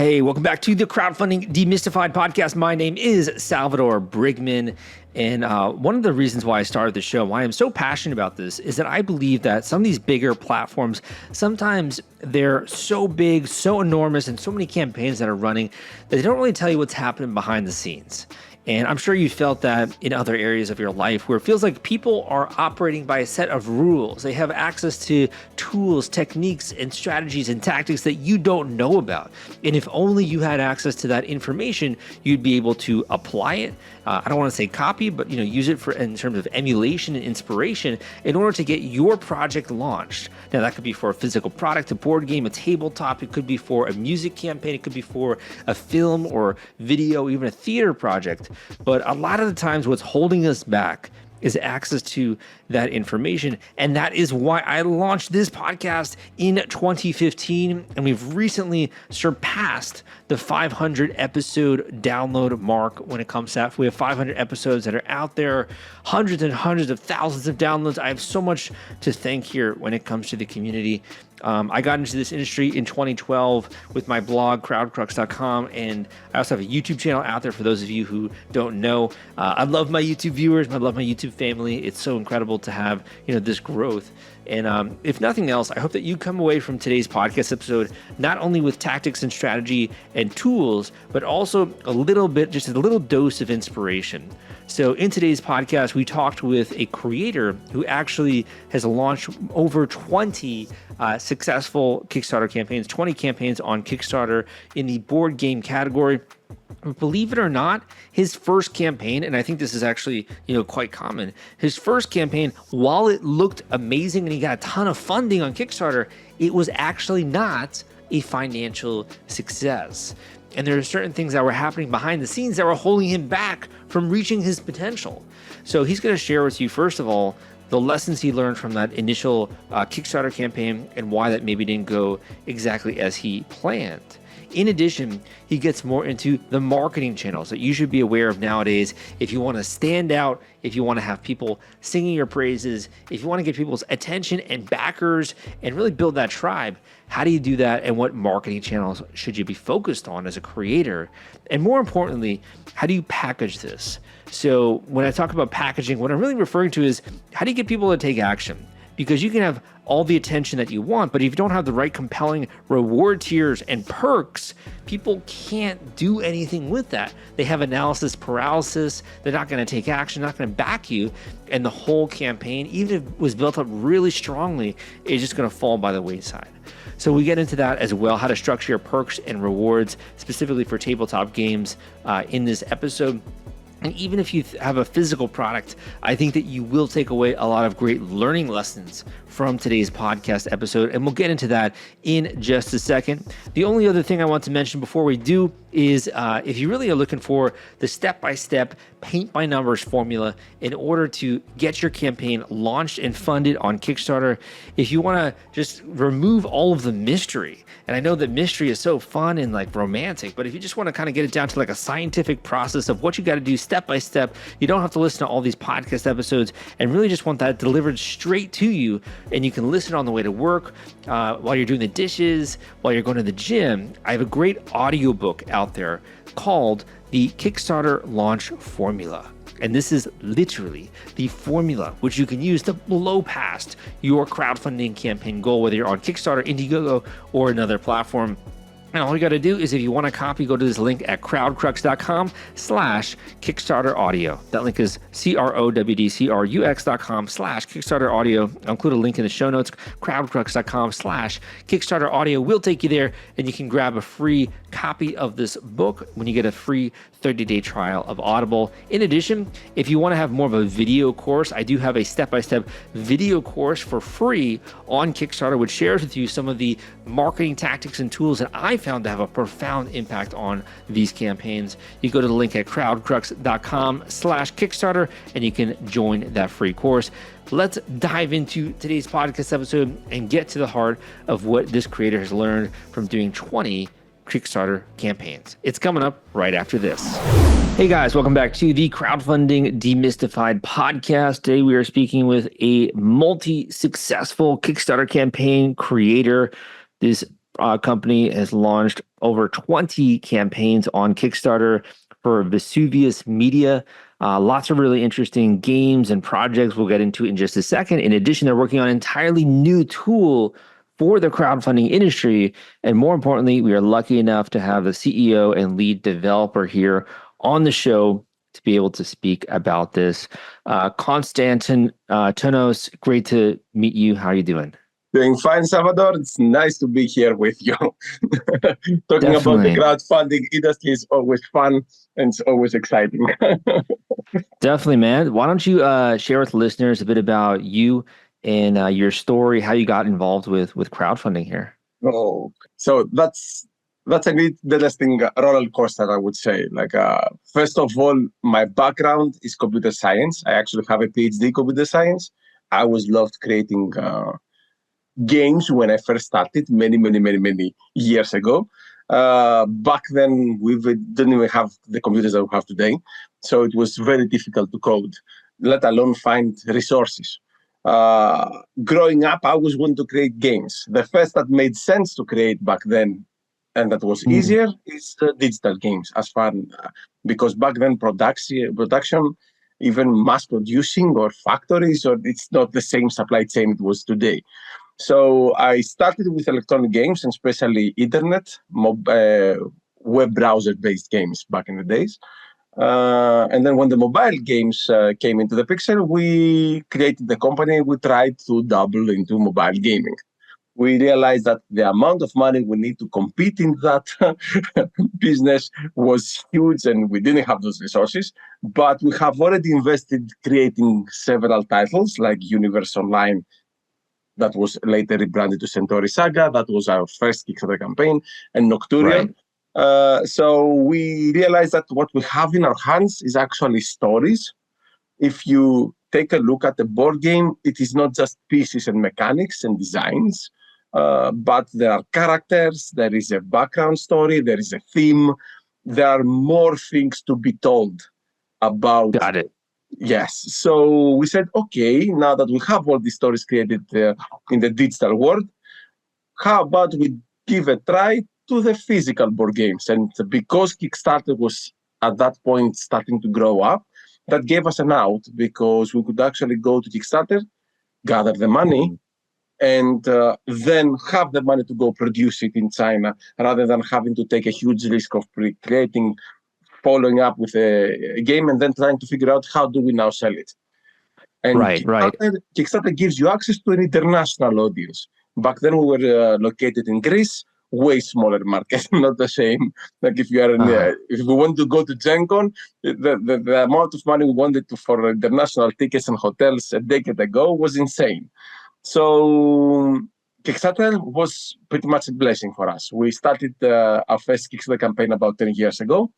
Hey, welcome back to the Crowdfunding Demystified podcast. My name is Salvador Briggman. And one of the reasons why I started the show, why I'm so passionate about this, is that I believe that some of these bigger platforms, sometimes they're so big, so enormous, and so many campaigns that are running that they don't really tell you what's happening behind the scenes. And I'm sure you felt that in other areas of your life where it feels like people are operating by a set of rules. They have access to tools, techniques, and strategies and tactics that you don't know about. And if only you had access to that information, you'd be able to apply it. I don't want to say copy, but use it for in terms of emulation and inspiration in order to get your project launched. Now that could be for a physical product, a board game, a tabletop. It could be for a music campaign. It could be for a film or video, even a theater project. But a lot of the times what's holding us back is access to that information. And that is why I launched this podcast in 2015. And we've recently surpassed the 500 episode download mark when it comes to that. We have 500 episodes that are out there, hundreds and hundreds of thousands of downloads. I have so much to thank here when it comes to the community. I got into this industry in 2012 with my blog, crowdcrux.com, and I also have a YouTube channel out there for those of you who don't know. I love my YouTube viewers. I love my YouTube family. It's so incredible to have this growth. And if nothing else, I hope that you come away from today's podcast episode not only with tactics and strategy and tools, but also just a little dose of inspiration. So in today's podcast, we talked with a creator who actually has launched over 20 successful Kickstarter campaigns, 20 campaigns on Kickstarter in the board game category. Believe it or not, his first campaign, and I think this is actually, quite common, his first campaign, while it looked amazing and he got a ton of funding on Kickstarter, it was actually not a financial success. And there are certain things that were happening behind the scenes that were holding him back from reaching his potential. So he's going to share with you, first of all, the lessons he learned from that initial Kickstarter campaign and why that maybe didn't go exactly as he planned. In addition, he gets more into the marketing channels that you should be aware of nowadays if you want to stand out, if you want to have people singing your praises, if you want to get people's attention and backers and really build that tribe. How do you do that, and what marketing channels should you be focused on as a creator? And more importantly, how do you package this? So when I talk about packaging, what I'm really referring to is how do you get people to take action? Because you can have all the attention that you want, but if you don't have the right compelling reward tiers and perks, people can't do anything with that. They have analysis paralysis. They're not going to take action, not going to back you. And the whole campaign, even if it was built up really strongly, is just going to fall by the wayside. So we get into that as well, how to structure your perks and rewards specifically for tabletop games in this episode. And even if you have a physical product, I think that you will take away a lot of great learning lessons from today's podcast episode. And we'll get into that in just a second. The only other thing I want to mention before we do is if you really are looking for the step-by-step, paint-by-numbers formula in order to get your campaign launched and funded on Kickstarter, if you want to just remove all of the mystery, and I know that mystery is so fun and romantic, but if you just want to kind of get it down to a scientific process of what you got to do step-by-step, you don't have to listen to all these podcast episodes and really just want that delivered straight to you. And you can listen on the way to work, while you're doing the dishes, while you're going to the gym. I have a great audiobook out there called the Kickstarter Launch Formula. And this is literally the formula which you can use to blow past your crowdfunding campaign goal, whether you're on Kickstarter, Indiegogo, or another platform. And all you got to do is if you want a copy, go to this link at crowdcrux.com/Kickstarter audio. That link is crowdcrux.com/Kickstarter audio. I'll include a link in the show notes. Crowdcrux.com/Kickstarter audio will take you there, and you can grab a free copy of this book when you get a free 30-day trial of Audible. In addition, if you want to have more of a video course, I do have a step-by-step video course for free on Kickstarter, which shares with you some of the marketing tactics and tools that I found to have a profound impact on these campaigns. You go to the link at crowdcrux.com/Kickstarter, and you can join that free course. Let's dive into today's podcast episode and get to the heart of what this creator has learned from doing 20 Kickstarter campaigns. It's coming up right after this. Hey guys, welcome back to the Crowdfunding Demystified podcast. Today we are speaking with a multi-successful Kickstarter campaign creator. This company has launched over 20 campaigns on Kickstarter for Vesuvius Media. Lots of really interesting games and projects we'll get into in just a second. In addition, they're working on an entirely new tool for the crowdfunding industry. And more importantly, we are lucky enough to have the CEO and lead developer here on the show to be able to speak about this. Konstantinos, great to meet you. How are you doing? Doing fine, Salvador. It's nice to be here with you. Talking about the crowdfunding industry is always fun and it's always exciting. Definitely, man. Why don't you share with listeners a bit about you and your story, how you got involved with crowdfunding here? Oh, so that's a bit interesting roller coaster, I would say. First of all, my background is computer science. I actually have a PhD in computer science. I always loved creating games when I first started many years ago. Back then, we didn't even have the computers that we have today. So it was very difficult to code, let alone find resources. Growing up, I always wanted to create games. The first that made sense to create back then, and that was easier, is digital games. Because back then production, even mass producing or factories, or it's not the same supply chain it was today. So I started with electronic games, and especially internet, web browser-based games back in the days. And then when the mobile games came into the picture, we created the company. We tried to double into mobile gaming. We realized that the amount of money we need to compete in that business was huge, and we didn't have those resources. But we have already invested creating several titles like Universe Online, that was later rebranded to Centauri Saga. That was our first Kickstarter campaign, and Nocturion. Right. So we realized that what we have in our hands is actually stories. If you take a look at the board game, it is not just pieces and mechanics and designs, but there are characters, there is a background story, there is a theme. There are more things to be told about. Got it. Yes. So we said, okay, now that we have all these stories created in the digital world, how about we give a try to the physical board games? And because Kickstarter was at that point starting to grow up, that gave us an out, because we could actually go to Kickstarter, gather the money, and then have the money to go produce it in China, rather than having to take a huge risk of creating, following up with a game, and then trying to figure out how do we now sell it. And Kickstarter gives you access to an international audience. Back then we were located in Greece, way smaller market, not the same. Like if you are if we want to go to Gen Con, the amount of money we wanted for international tickets and hotels a decade ago was insane. So Kickstarter was pretty much a blessing for us. We started our first Kickstarter campaign about 10 years ago.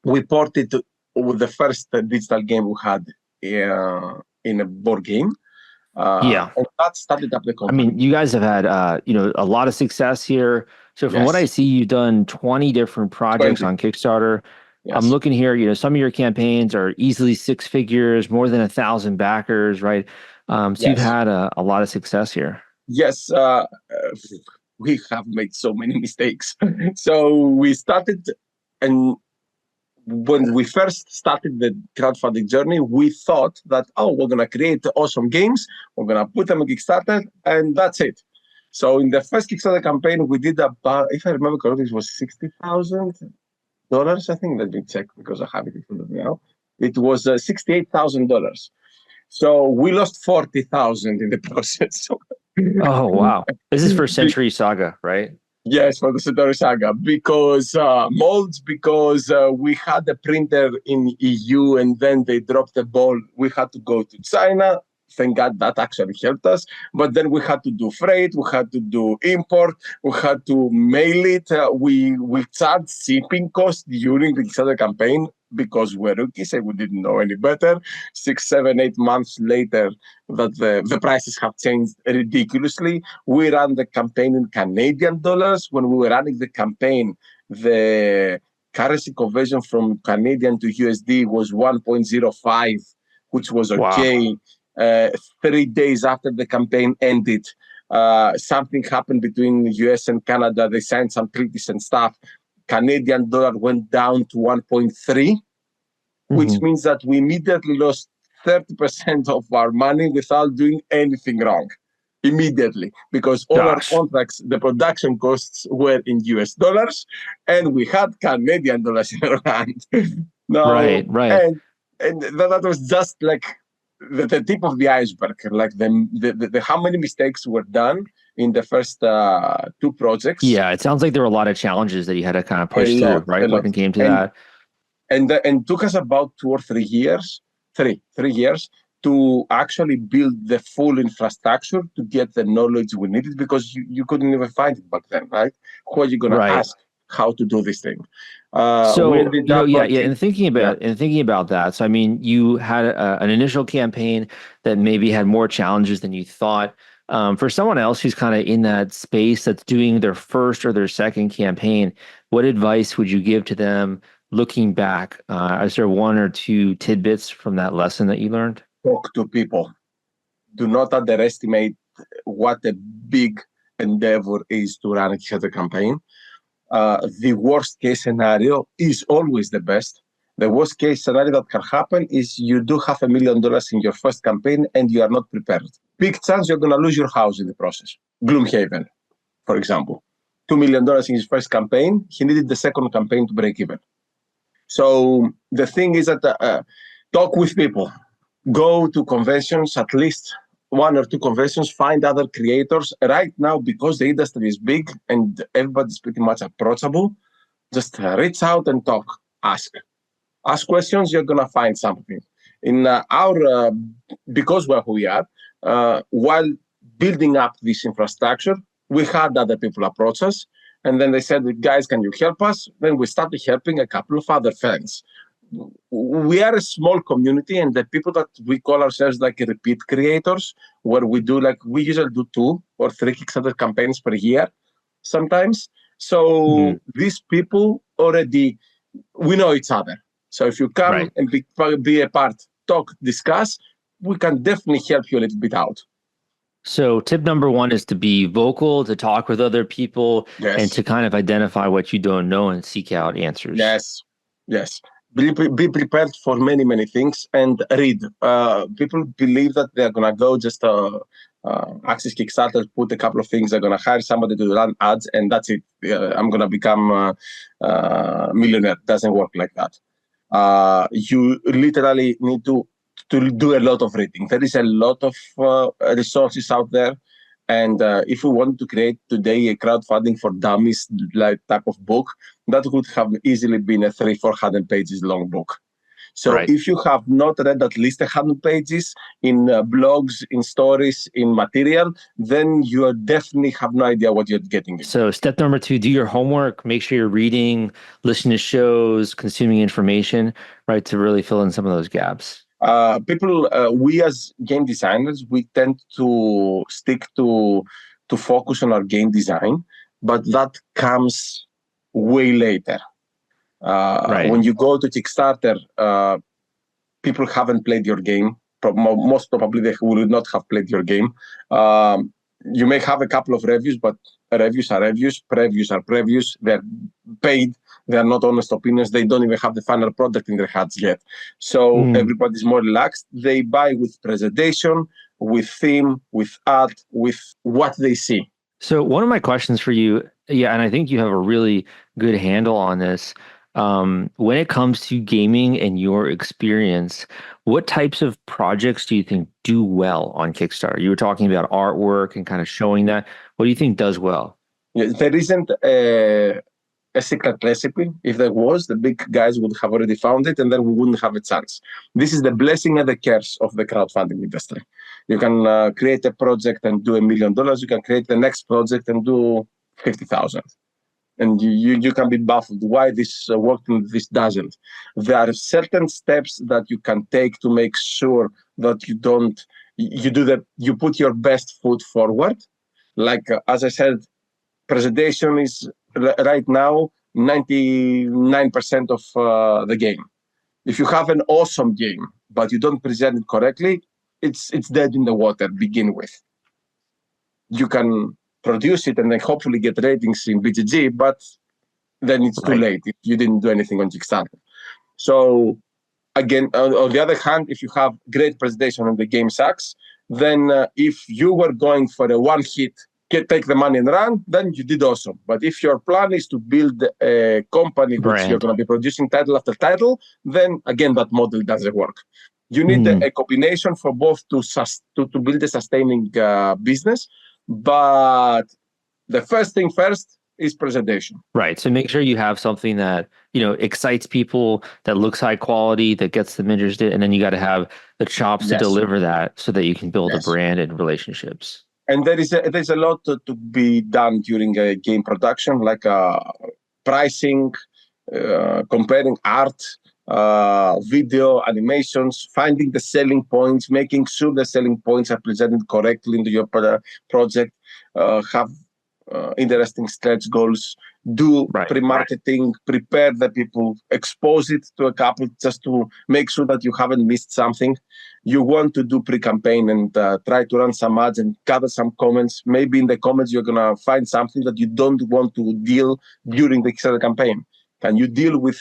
We ported with the first digital game we had in a board game. And that started up the company. I mean, you guys have had a lot of success here. So from what I see, you've done 20 different projects on Kickstarter. Yes. I'm looking here, some of your campaigns are easily 6 figures, more than 1,000 backers, right? So you've had a lot of success here. Yes, we have made so many mistakes. So we started, and when we first started the crowdfunding journey, we thought that, we're going to create awesome games, we're going to put them on Kickstarter, and that's it. So in the first Kickstarter campaign, we did about, if I remember correctly, it was $60,000, I think. Let me check, because I have it in front of me now. It was $68,000. So we lost 40,000 in the process. Oh, wow. This is for Century Saga, right? Yes, for the Centauri Saga, because molds, because we had a printer in EU and then they dropped the ball. We had to go to China. Thank God that actually helped us. But then we had to do freight, we had to do import, we had to mail it. We charged shipping costs during the Kickstarter campaign because we're rookies and we didn't know any better. 6, 7, 8 months later, that the prices have changed ridiculously. We ran the campaign in Canadian dollars. When we were running the campaign, the currency conversion from Canadian to USD was 1.05, which was okay. Wow. 3 days after the campaign ended, Something happened between US and Canada. They signed some treaties and stuff. Canadian dollar went down to 1.3, which means that we immediately lost 30% of our money without doing anything wrong. Immediately, because all our contracts, the production costs were in US dollars, and we had Canadian dollars in our hand. Right. And that was just like the tip of the iceberg, like the how many mistakes were done in the first two projects. Yeah, it sounds like there were a lot of challenges that you had to kind of push through, right? When it came to that. And took us about 2 or 3 years, three years, to actually build the full infrastructure to get the knowledge we needed, because you couldn't even find it back then, right? Who are you going to ask how to do this thing? And thinking about that, so I mean, you had an initial campaign that maybe had more challenges than you thought. For someone else who's kind of in that space that's doing their first or their second campaign, what advice would you give to them looking back? Is there 1 or 2 tidbits from that lesson that you learned? Talk to people. Do not underestimate what a big endeavor is to run a Kickstarter campaign. The worst case scenario is always the best. The worst case scenario that can happen is you do $500,000 in your first campaign and you are not prepared. Big chance you're going to lose your house in the process. Gloomhaven, for example. $2 million in his first campaign. He needed the second campaign to break even. So the thing is that talk with people. Go to conventions, at least 1 or 2 conventions, find other creators. Right now, because the industry is big and everybody's pretty much approachable, just reach out and talk, ask questions, you're going to find something. In our, because we're who we are, while building up this infrastructure, we had other people approach us, and then they said, guys, can you help us? Then we started helping a couple of other friends. We are a small community, and the people that we call ourselves like repeat creators, where we usually do 2 or 3 Kickstarter campaigns per year sometimes. So these people already, we know each other. So if you come and be a part, talk, discuss, we can definitely help you a little bit out. So tip number 1 is to be vocal, to talk with other people, and to kind of identify what you don't know and seek out answers. Yes. Be prepared for many, many things, and read. People believe that they're going to go just access Kickstarter, put a couple of things, they're going to hire somebody to run ads, and that's it. I'm going to become a millionaire. Doesn't work like that. You literally need to do a lot of reading. There is a lot of resources out there. And if we want to create today a crowdfunding for dummies like type of book, that would have easily been a 300-400 pages long book. So if you have not read at least 100 pages in blogs, in stories, in material, then you definitely have no idea what you're getting into. So step number 2, do your homework, make sure you're reading, listening to shows, consuming information, right, to really fill in some of those gaps. We as game designers, we tend to stick to focus on our game design, but that comes way later. When you go to Kickstarter, people haven't played your game. Most probably they will not have played your game. You may have a couple of reviews, but reviews are reviews, previews are previews. They're paid. They are not honest opinions. They don't even have the final product in their hands yet. So everybody's more relaxed. They buy with presentation, with theme, with art, with what they see. So one of my questions for you, and I think you have a really good handle on this, when it comes to gaming and your experience, what types of projects do you think do well on Kickstarter? You were talking about artwork and kind of showing that. What do you think does well? There isn't a secret recipe. If there was, the big guys would have already found it, and then we wouldn't have a chance. This is the blessing and the curse of the crowdfunding industry. You can create a project and do $1 million. You can create the next project and do 50,000. And you can be baffled why this worked and this doesn't. There are certain steps that you can take to make sure that you put your best foot forward. Like, as I said, presentation is right now 99% of the game. If you have an awesome game, but you don't present it correctly, it's dead in the water, begin with. you can produce it and then hopefully get ratings in BGG, but then it's too Right. late if you didn't do anything on Kickstarter. So again, on the other hand, if you have great presentation and the game sucks, then if you were going for a one hit, take the money and run, then you did awesome. But if your plan is to build a company which you're Brand. going to be producing title after title, then again, that model doesn't work. You need a combination for both to build a sustaining business. But the first thing first is presentation. Right. So make sure you have something that, excites people, that looks high quality, that gets them interested. And then you got to have the chops to deliver that so that you can build a brand and relationships. And there's a lot to be done during a game production, like pricing, comparing art, video, animations, finding the selling points, making sure the selling points are presented correctly into your project, have interesting stretch goals, do pre-marketing, prepare the people, expose it to a couple just to make sure that you haven't missed something. You want to do pre-campaign and try to run some ads and gather some comments. Maybe in the comments you're going to find something that you don't want to deal during the Kickstarter campaign. Can you deal with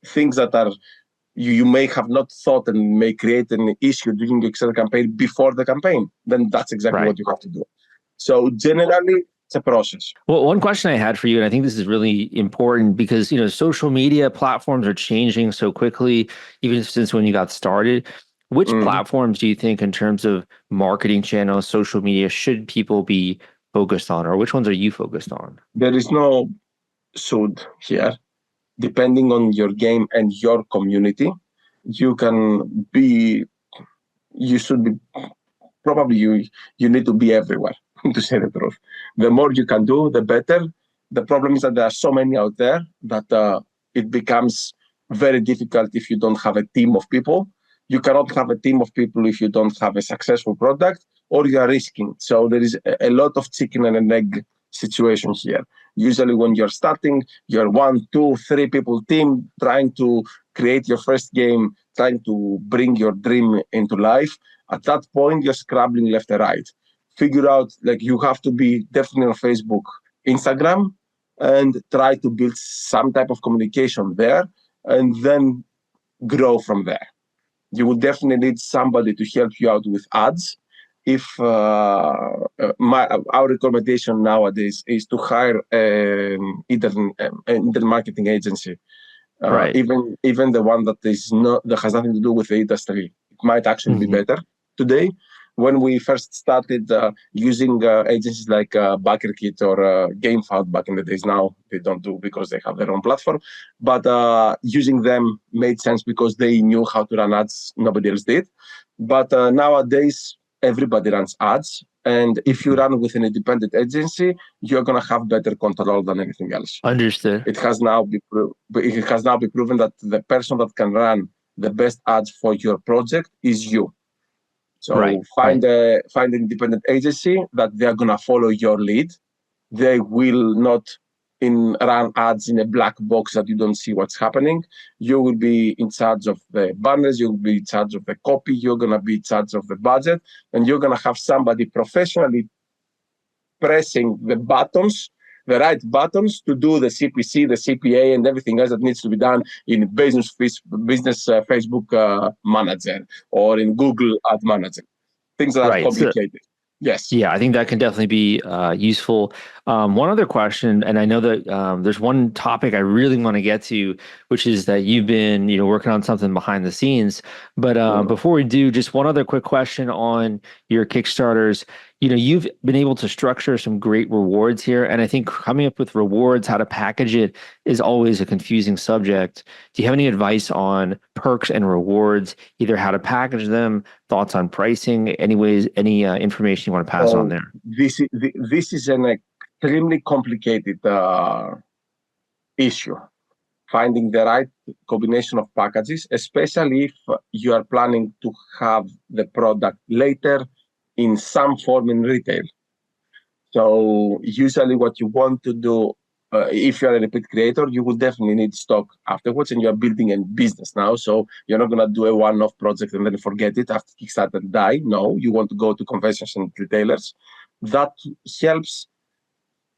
things that are you may have not thought and may create an issue during the Kickstarter campaign before the campaign? Then that's exactly what you have to do. So generally, it's a process. Well, one question I had for you, and I think this is really important because, social media platforms are changing so quickly, even since when you got started. Which platforms do you think in terms of marketing channels, social media, should people be focused on, or which ones are you focused on? There is no should here. Depending on your game and your community, you should be, probably you need to be everywhere, to say the truth. The more you can do, the better. The problem is that there are so many out there that it becomes very difficult if you don't have a team of people. You cannot have a team of people if you don't have a successful product, or you are risking. So there is a lot of chicken and an egg situation here. Usually when you're starting, you're 1, 2, 3 people team trying to create your first game, trying to bring your dream into life. At that point, you're scrabbling left and right. Figure out, you have to be definitely on Facebook, Instagram, and try to build some type of communication there, and then grow from there. You will definitely need somebody to help you out with ads. If our recommendation nowadays is to hire an internet marketing agency, even the one that has nothing to do with the industry, it might actually be better today. When we first started using agencies like BackerKit or GameFound back in the days, now they don't do because they have their own platform. But using them made sense because they knew how to run ads. Nobody else did. But nowadays, everybody runs ads. And if you run with an independent agency, you're going to have better control than anything else. Understood. It has now been proven that the person that can run the best ads for your project is you. So find an independent agency that they are going to follow your lead. They will not run ads in a black box that you don't see what's happening. You will be in charge of the banners. You will be in charge of the copy. You're going to be in charge of the budget. And you're going to have somebody professionally pressing the right buttons to do the CPC, the CPA, and everything else that needs to be done in business Facebook Manager or in Google Ad Manager. Things that are complicated. Yes. Yeah, I think that can definitely be useful. One other question, and I know that there's one topic I really want to get to, which is that you've been, working on something behind the scenes. But before we do, just one other quick question on your Kickstarters. You've been able to structure some great rewards here, and I think coming up with rewards, how to package it, is always a confusing subject. Do you have any advice on perks and rewards, either how to package them, thoughts on pricing, any information you want to pass on there? This is an extremely complicated issue. Finding the right combination of packages, especially if you are planning to have the product later in some form in retail. So usually what you want to do, if you're a repeat creator, you will definitely need stock afterwards, and you're building a business now. So you're not going to do a one-off project and then forget it after Kickstarter die. No, you want to go to conventions and retailers. That helps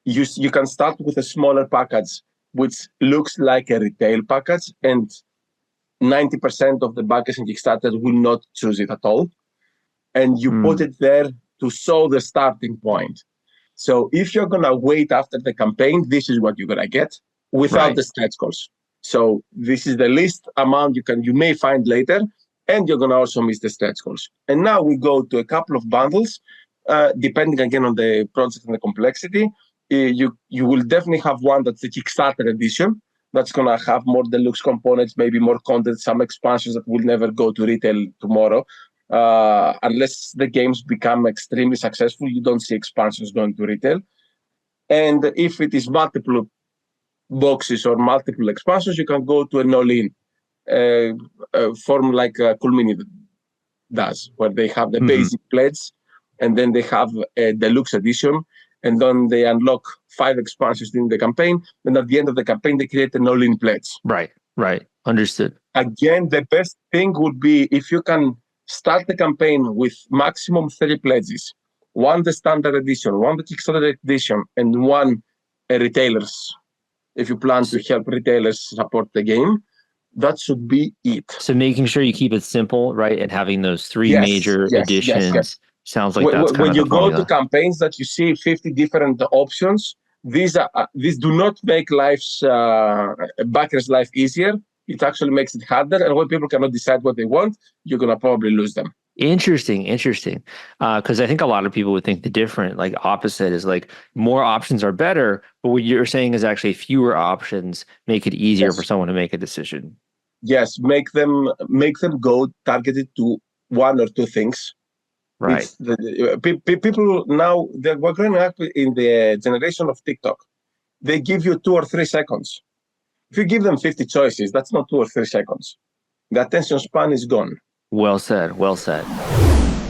you can start with a smaller package, which looks like a retail package, and 90% of the backers in Kickstarter will not choose it at all. And you put it there to show the starting point. So if you're going to wait after the campaign, this is what you're going to get without the stretch goals. So this is the least amount you may find later, and you're going to also miss the stretch goals. And now we go to a couple of bundles, depending again on the project and the complexity. You will definitely have one that's the Kickstarter edition. That's going to have more deluxe components, maybe more content, some expansions that will never go to retail tomorrow. Unless the games become extremely successful, you don't see expansions going to retail. And if it is multiple boxes or multiple expansions, you can go to an all-in form like Cool Mini does, where they have the basic pledge, and then they have a deluxe edition, and then they unlock 5 expansions during the campaign. And at the end of the campaign, they create an all-in pledge. Right. Understood. Again, the best thing would be if you can start the campaign with maximum 3 pledges, 1 the standard edition, 1 the Kickstarter edition, and 1 retailers. If you plan to help retailers support the game, that should be it. So making sure you keep it simple, right, and having those 3 major editions sounds like that's kind when of you the go formula. to campaigns that you see 50 different options, these do not make backers' life easier. It actually makes it harder. And when people cannot decide what they want, you're going to probably lose them. Interesting. Because I think a lot of people would think the different, like opposite is like more options are better, but what you're saying is actually fewer options make it easier for someone to make a decision. Yes, make them go targeted to 1 or 2 things. Right. People now, we're growing up in the generation of TikTok. They give you 2 or 3 seconds. If you give them 50 choices, that's not 2 or 3 seconds. The attention span is gone. Well said.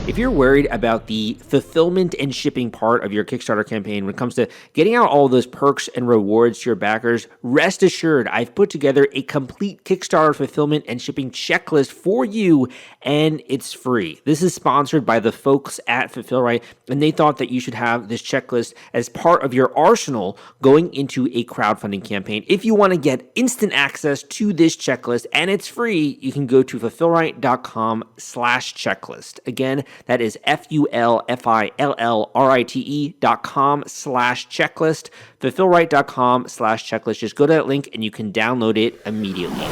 If you're worried about the fulfillment and shipping part of your Kickstarter campaign when it comes to getting out all those perks and rewards to your backers, rest assured I've put together a complete Kickstarter fulfillment and shipping checklist for you, and it's free. This is sponsored by the folks at Fulfillrite, and they thought that you should have this checklist as part of your arsenal going into a crowdfunding campaign. If you want to get instant access to this checklist, and it's free, you can go to fulfillrite.com/checklist. Again, that is fulfillrite.com/checklist, fulfillrite.com/checklist. Just go to that link and you can download it immediately.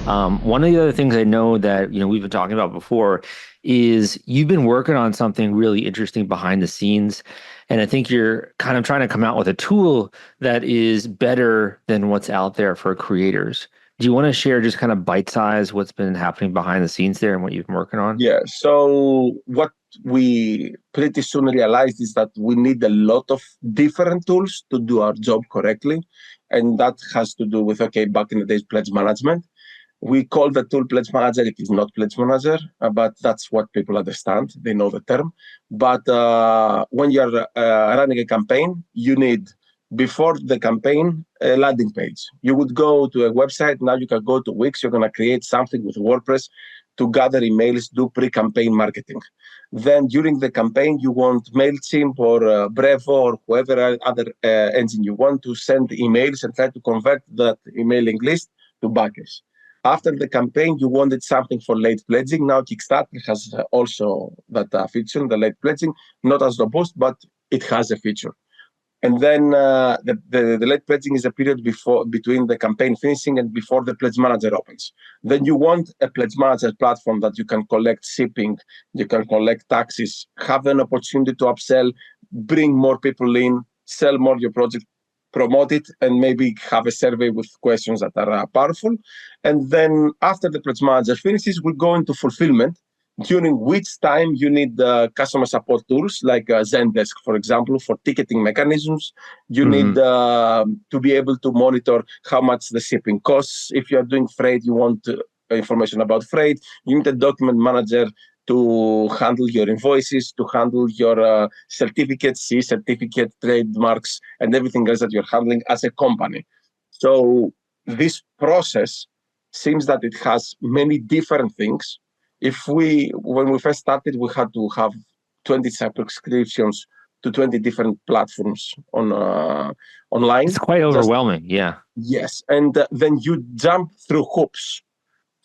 One of the other things I know that we've been talking about before is you've been working on something really interesting behind the scenes, and I think you're kind of trying to come out with a tool that is better than what's out there for creators. Do you want to share just kind of bite-size what's been happening behind the scenes there and what you've been working on? Yeah, so what we pretty soon realized is that we need a lot of different tools to do our job correctly. And that has to do with, back in the days, pledge management. We call the tool Pledge Manager. It is not Pledge Manager, but that's what people understand. They know the term. But when you're running a campaign, you need, before the campaign, a landing page. You would go to a website. Now you can go to Wix. You're going to create something with WordPress to gather emails, do pre-campaign marketing. Then during the campaign, you want MailChimp or Brevo or whoever other engine you want to send emails and try to convert that emailing list to backers. After the campaign, you wanted something for late pledging. Now Kickstarter has also that feature, the late pledging, not as robust, but it has a feature. And then the late pledging is a period between the campaign finishing and before the pledge manager opens. Then you want a pledge manager platform that you can collect shipping, you can collect taxes, have an opportunity to upsell, bring more people in, sell more your project, promote it, and maybe have a survey with questions that are powerful. And then after the pledge manager finishes, we'll go into fulfillment, during which time you need customer support tools like Zendesk, for example, for ticketing mechanisms. You need to be able to monitor how much the shipping costs. If you're doing freight, you want information about freight. You need a document manager to handle your invoices, to handle your certificates, certificate, trademarks, and everything else that you're handling as a company. So this process seems that it has many different things. When we first started, we had to have 20 subscriptions to 20 different platforms on online. It's quite overwhelming. Yeah. Yes, and then you jump through hoops.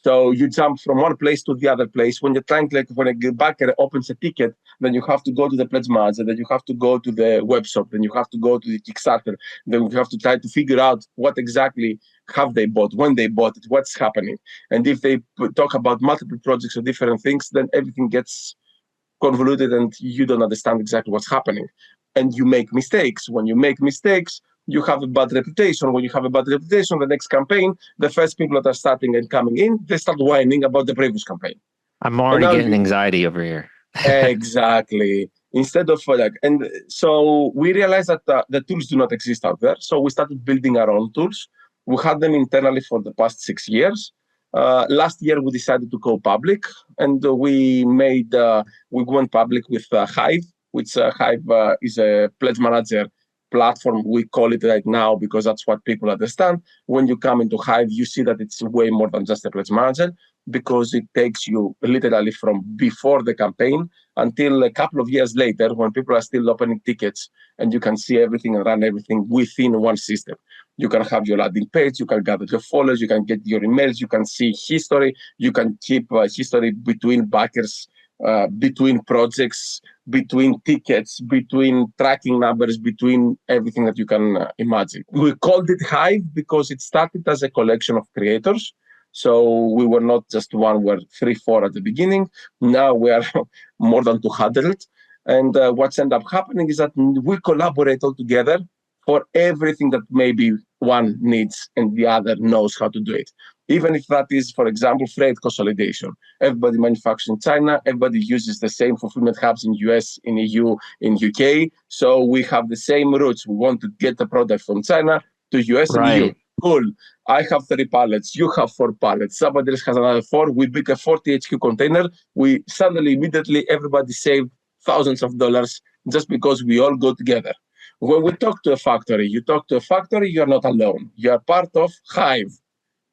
So you jump from one place to the other place. When you're trying, like when a backer opens a ticket, then you have to go to the pledge manager, then you have to go to the web shop, then you have to go to the Kickstarter, then you have to try to figure out what exactly have they bought, when they bought it, what's happening. And if they talk about multiple projects or different things, then everything gets convoluted and you don't understand exactly what's happening. And you make mistakes. When you make mistakes, you have a bad reputation. When you have a bad reputation, the next campaign, the first people that are starting and coming in, they start whining about the previous campaign. I'm already getting anxiety over here. Exactly. Instead of like, and so we realized that the tools do not exist out there. So we started building our own tools. We had them internally for the past 6 years. Last year, we decided to go public, and we went public with Hive, which Hive is a pledge manager platform. We call it right now because that's what people understand. When you come into Hive, you see that it's way more than just a pledge manager, because it takes you literally from before the campaign until a couple of years later, when people are still opening tickets, and you can see everything and run everything within one system. You can have your landing page, you can gather your followers, you can get your emails, you can see history, you can keep history between backers, between projects, between tickets, between tracking numbers, between everything that you can imagine. We called it Hive because it started as a collection of creators. So we were not just one, we were 3, 4 at the beginning. Now we are more than 200. And what's ended up happening is that we collaborate all together for everything that maybe one needs and the other knows how to do it. Even if that is, for example, freight consolidation. Everybody manufactures in China, everybody uses the same fulfillment hubs in US, in EU, in UK. So we have the same routes. We want to get the product from China to US and EU. Cool. I have 3 pallets. You have 4 pallets. Somebody else has another 4. We pick a 40 HQ container. We suddenly, immediately, everybody saved thousands of dollars just because we all go together. When we talk to a factory, you're not alone. You are part of Hive.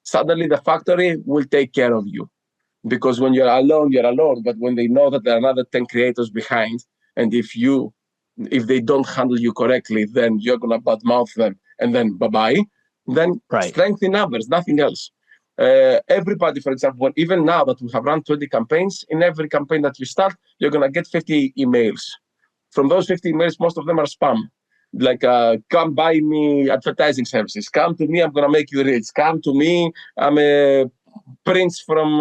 Suddenly, the factory will take care of you. Because when you're alone, you're alone. But when they know that there are another 10 creators behind, and if they don't handle you correctly, then you're going to badmouth them, and then bye-bye. Then strength in numbers, nothing else. Everybody, for example, even now that we have run 20 campaigns, in every campaign that you start, you're going to get 50 emails. From those 50 emails, most of them are spam. Like, come buy me advertising services. Come to me, I'm going to make you rich. Come to me, I'm a prince from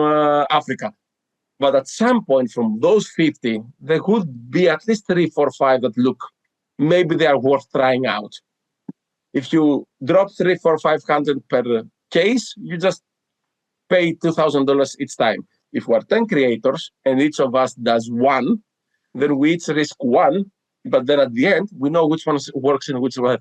Africa. But at some point from those 50, there could be at least 3, 4, 5 that look, maybe they are worth trying out. If you drop 3, 4, 500 per case, you just pay $2,000 each time. If we're 10 creators and each of us does 1, then we each risk 1. But then at the end, we know which one works and which one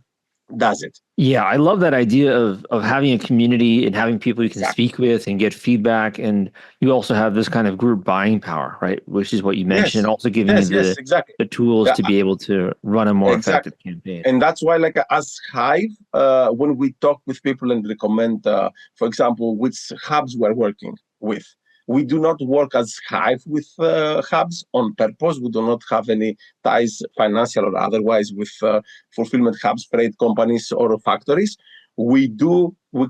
does it. Yeah, I love that idea of having a community and having people you can speak with and get feedback. And you also have this kind of group buying power, right? Which is what you mentioned, and also giving you the tools to be able to run a more effective campaign. And that's why, like, as Hive, when we talk with people and recommend, for example, which hubs we're working with, we do not work as Hive with hubs on purpose. We do not have any ties, financial or otherwise, with fulfillment hubs, freight companies, or factories. We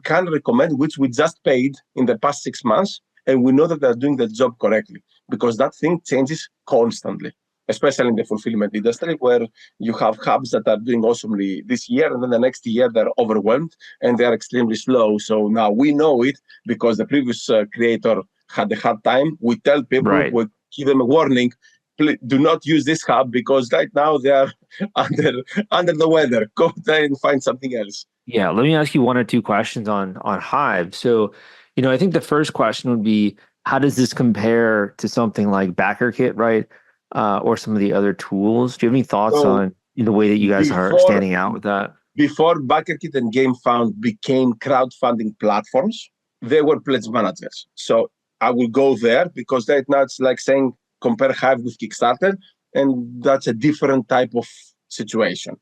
can recommend which we just paid in the past 6 months, and we know that they're doing the job correctly, because that thing changes constantly, especially in the fulfillment industry, where you have hubs that are doing awesomely this year, and then the next year they're overwhelmed and they are extremely slow. So now we know it because the previous creator had a hard time. We tell people, we give them a warning, please do not use this hub because right now they are under the weather. Go there and find something else. Yeah, let me ask you 1 or 2 questions on Hive. So, I think the first question would be, how does this compare to something like BackerKit, right? Or some of the other tools? Do you have any thoughts on the way that you guys are standing out with that? Before BackerKit and GameFound became crowdfunding platforms, they were pledge managers. So I will go there because right now it's like saying compare Hive with Kickstarter, and that's a different type of situation.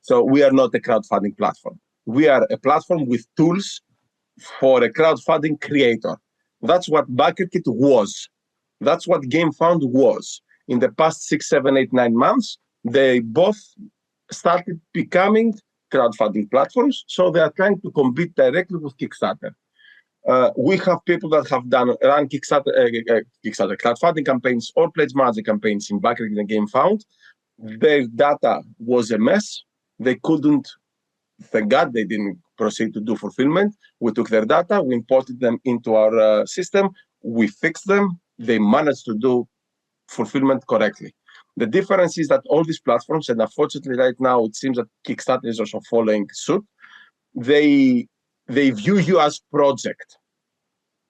So we are not a crowdfunding platform. We are a platform with tools for a crowdfunding creator. That's what BackerKit was. That's what GameFound was. In the past 6, 7, 8, 9 months, They both started becoming crowdfunding platforms, so they are trying to compete directly with Kickstarter. We have people that have run Kickstarter crowdfunding campaigns or pledge manager campaigns in Backers and GameFound. Their data was a mess. They couldn't. Thank God they didn't proceed to do fulfillment. We took their data, we imported them into our system, we fixed them. They managed to do fulfillment correctly. The difference is that all these platforms, and unfortunately right now it seems that Kickstarter is also following suit, they view you as project.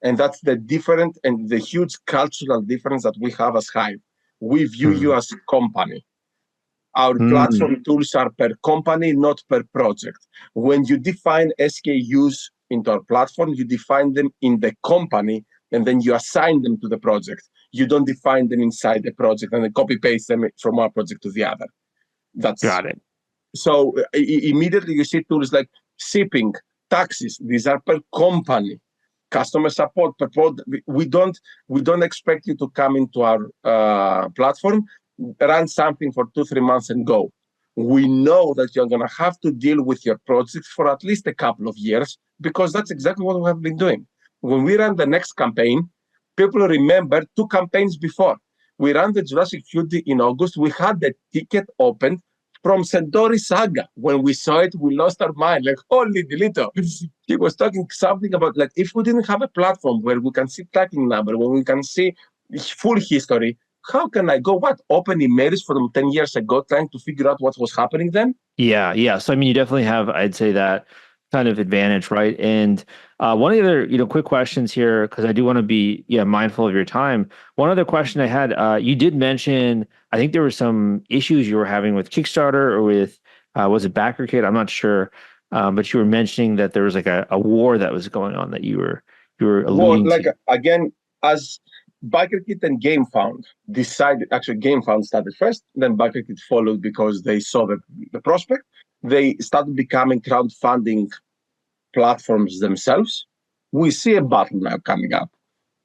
And that's the different and the huge cultural difference that we have as Hive. We view you as company. Our platform tools are per company, not per project. When you define SKUs into our platform, you define them in the company, and then you assign them to the project. You don't define them inside the project and then copy paste them from one project to the other. Got it. So immediately you see tools like shipping, taxes. These are per company. Customer support per product. We don't expect you to come into our platform, run something for 2-3 months and go. We know that you're going to have to deal with your project for at least a couple of years, because that's exactly what we have been doing. When we run the next campaign, people remember 2 campaigns before. We ran the Jurassic Fury in August. We had the ticket opened from Centauri Saga. When we saw it, we lost our mind. Like, holy Delito. He was talking something about, like, if we didn't have a platform where we can see tracking number, when we can see full history, how can I go, open emails from 10 years ago, trying to figure out what was happening then? Yeah. So, I mean, you definitely have, I'd say, that kind of advantage, right? And one of the other, quick questions here, because I do want to be, mindful of your time. One other question I had, you did mention, I think there were some issues you were having with Kickstarter or with, was it BackerKit? I'm not sure. But you were mentioning that there was like a war that was going on that you were alluding to. Again, as BackerKit and GameFound decided, actually GameFound started first, then BackerKit followed because they saw the prospect. They started becoming crowdfunding platforms themselves. We see a battle now coming up.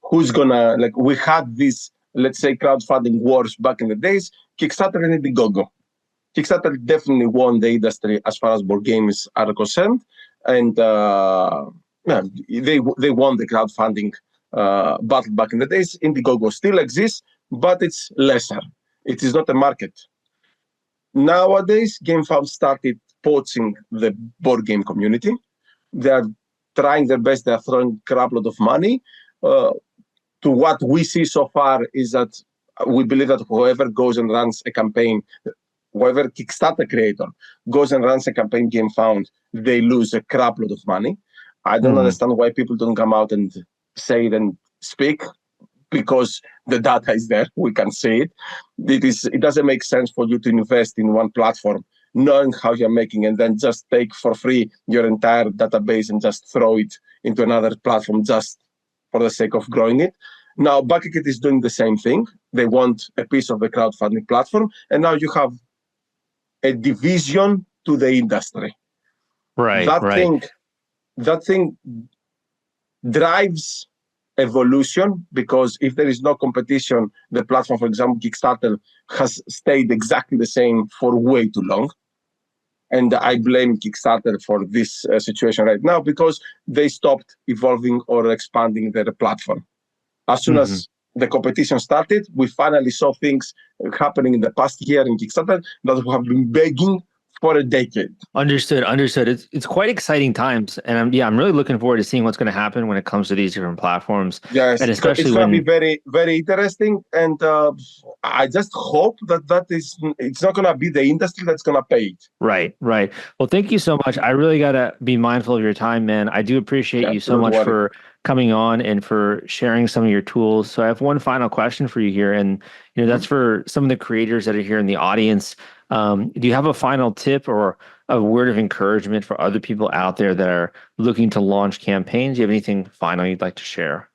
Who's gonna, we had these, let's say, crowdfunding wars back in the days, Kickstarter and Indiegogo. Kickstarter definitely won the industry as far as board games are concerned, and they won the crowdfunding battle back in the days. Indiegogo still exists, but it's lesser. It is not a market. Nowadays, GameFound started poaching the board game community. They are trying their best. They are throwing a crap load of money. To what we see so far is that we believe that whoever goes and runs a campaign, whoever Kickstarter creator goes and runs a campaign GameFound, they lose a crap load of money. I don't understand why people don't come out and say it and speak, because the data is there. We can see it. It doesn't make sense for you to invest in one platform, knowing how you're making, and then just take for free your entire database and just throw it into another platform just for the sake of growing it. Now, BackerKit is doing the same thing. They want a piece of the crowdfunding platform, and now you have a division to the industry. Right. That thing drives evolution, because if there is no competition, the platform, for example, Kickstarter, has stayed exactly the same for way too long. And I blame Kickstarter for this situation right now, because they stopped evolving or expanding their platform. As soon as the competition started, we finally saw things happening in the past year in Kickstarter that we have been begging for a decade. Understood. It's quite exciting times, and I'm really looking forward to seeing what's going to happen when it comes to these different platforms. Yes, and especially it's going to be very, very interesting. And I just hope it's not going to be the industry that's going to pay it. Right. Well, thank you so much. I really got to be mindful of your time, man. I do appreciate you so much for coming on and for sharing some of your tools. So I have one final question for you here, and that's for some of the creators that are here in the audience. Do you have a final tip or a word of encouragement for other people out there that are looking to launch campaigns? Do you have anything final you'd like to share?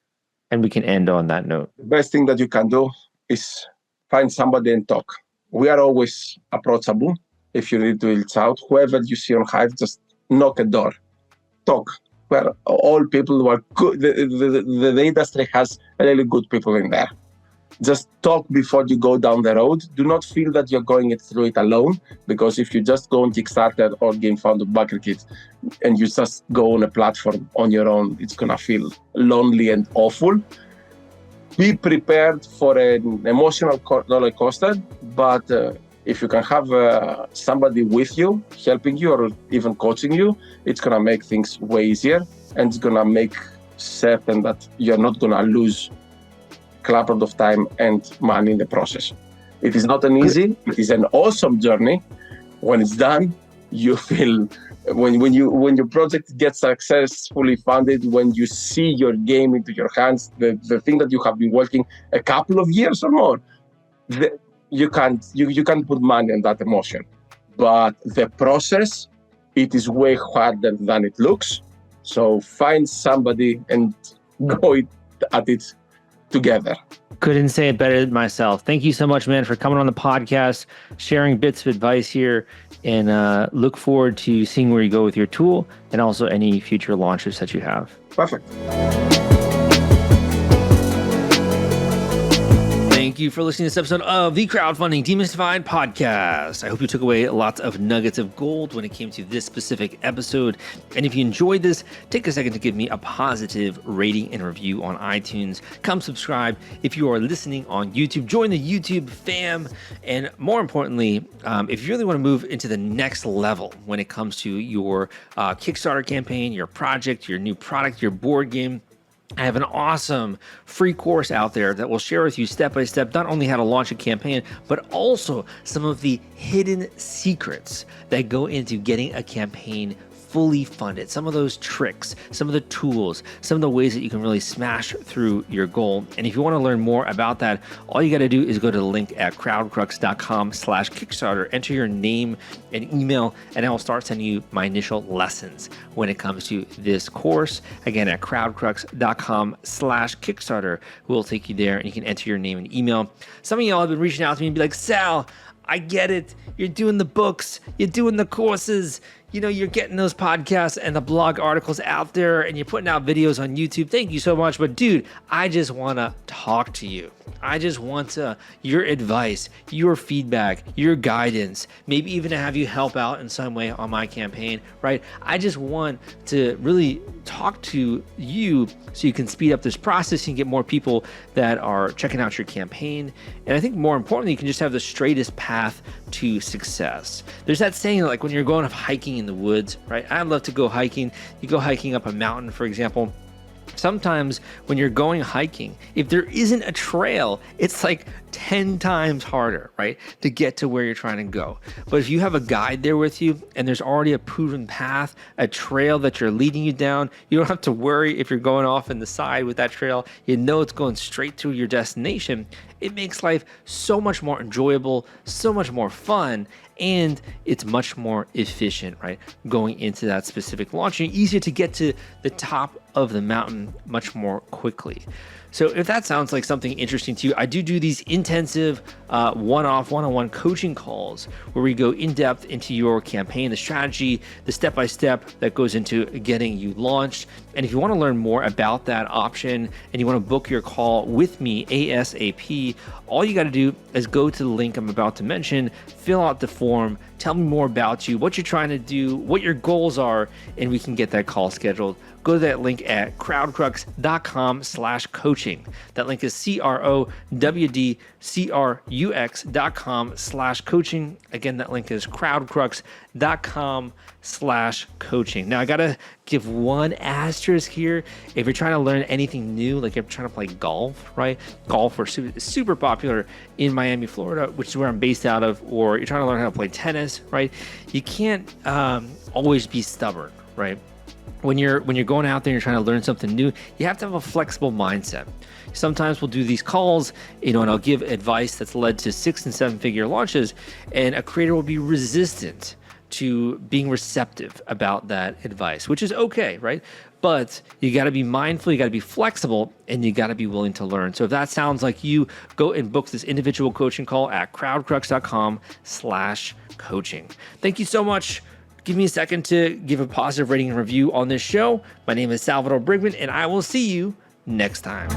And we can end on that note. The best thing that you can do is find somebody and talk. We are always approachable. If you need to reach out, whoever you see on Hive, just knock a door, talk. We're all people who are good. The industry has really good people in there. Just talk before you go down the road. Do not feel that you're going through it alone, because if you just go on Kickstarter or Game Founder Backer Kit and you just go on a platform on your own, it's going to feel lonely and awful. Be prepared for an emotional roller coaster, but if you can have somebody with you, helping you or even coaching you, it's going to make things way easier, and it's going to make certain that you're not going to lose crap of time and money in the process. It is not an easy, it is an awesome journey. When it's done, you feel, when your project gets successfully funded, when you see your game into your hands, the thing that you have been working a couple of years or more, you can't put money on that emotion. But the process, it is way harder than it looks. So find somebody and go at it together. Couldn't say it better than myself. Thank you so much, man, for coming on the podcast, sharing bits of advice here, and look forward to seeing where you go with your tool and also any future launches that you have. Perfect. Thank you for listening to this episode of the Crowdfunding Demystified podcast. I hope you took away lots of nuggets of gold when it came to this specific episode. And if you enjoyed this, take a second to give me a positive rating and review on iTunes. Come subscribe if you are listening on YouTube. Join the YouTube fam. And more importantly, if you really want to move into the next level when it comes to your Kickstarter campaign, your project, your new product, your board game, I have an awesome free course out there that will share with you step by step, not only how to launch a campaign, but also some of the hidden secrets that go into getting a campaign fully funded, some of those tricks, some of the tools, some of the ways that you can really smash through your goal. And if you want to learn more about that, all you got to do is go to the link at crowdcrux.com/Kickstarter, enter your name and email, and I will start sending you my initial lessons when it comes to this course. Again, at crowdcrux.com/Kickstarter, we'll take you there and you can enter your name and email. Some of y'all have been reaching out to me and be like, Sal, I get it. You're doing the books, you're doing the courses, you know, you're getting those podcasts and the blog articles out there and you're putting out videos on YouTube. Thank you so much. But dude, I just want to talk to you. I just want your advice, your feedback, your guidance, maybe even to have you help out in some way on my campaign, right? I just want to really talk to you so you can speed up this process and get more people that are checking out your campaign. And I think more importantly, you can just have the straightest path to success. There's that saying, like when you're going up hiking in the woods, right? I love to go hiking. You go hiking up a mountain, for example. Sometimes when you're going hiking, if there isn't a trail, it's like 10 times harder, right, to get to where you're trying to go. But if you have a guide there with you and there's already a proven path, a trail that you're leading you down, you don't have to worry if you're going off in the side with that trail. You know it's going straight to your destination. It makes life so much more enjoyable, so much more fun, and it's much more efficient, right? Going into that specific launch, and easier to get to the top of the mountain much more quickly. So if that sounds like something interesting to you, I do these intensive one-on-one coaching calls where we go in depth into your campaign, the strategy, the step-by-step that goes into getting you launched. And if you want to learn more about that option and you want to book your call with me ASAP, all you got to do is go to the link I'm about to mention, fill out the form, tell me more about you, what you're trying to do, what your goals are, and we can get that call scheduled. Go to that link at crowdcrux.com/coaching. That link is crowdcrux.com/coaching. Again, that link is crowdcrux.com/coaching. Now, I got to give one asterisk here. If you're trying to learn anything new, like if you're trying to play golf, right? Golf is super popular in Miami, Florida, which is where I'm based out of, or you're trying to learn how to play tennis, right? You can't always be stubborn, right? When you're going out there and you're trying to learn something new, you have to have a flexible mindset. Sometimes we'll do these calls, and I'll give advice that's led to 6- and 7-figure launches, and a creator will be resistant to being receptive about that advice, which is okay, right? But you got to be mindful, you got to be flexible, and you got to be willing to learn. So if that sounds like you, go and book this individual coaching call at crowdcrux.com/coaching. Thank you so much. Give me a second to give a positive rating and review on this show. My name is Salvador Briggman, and I will see you next time.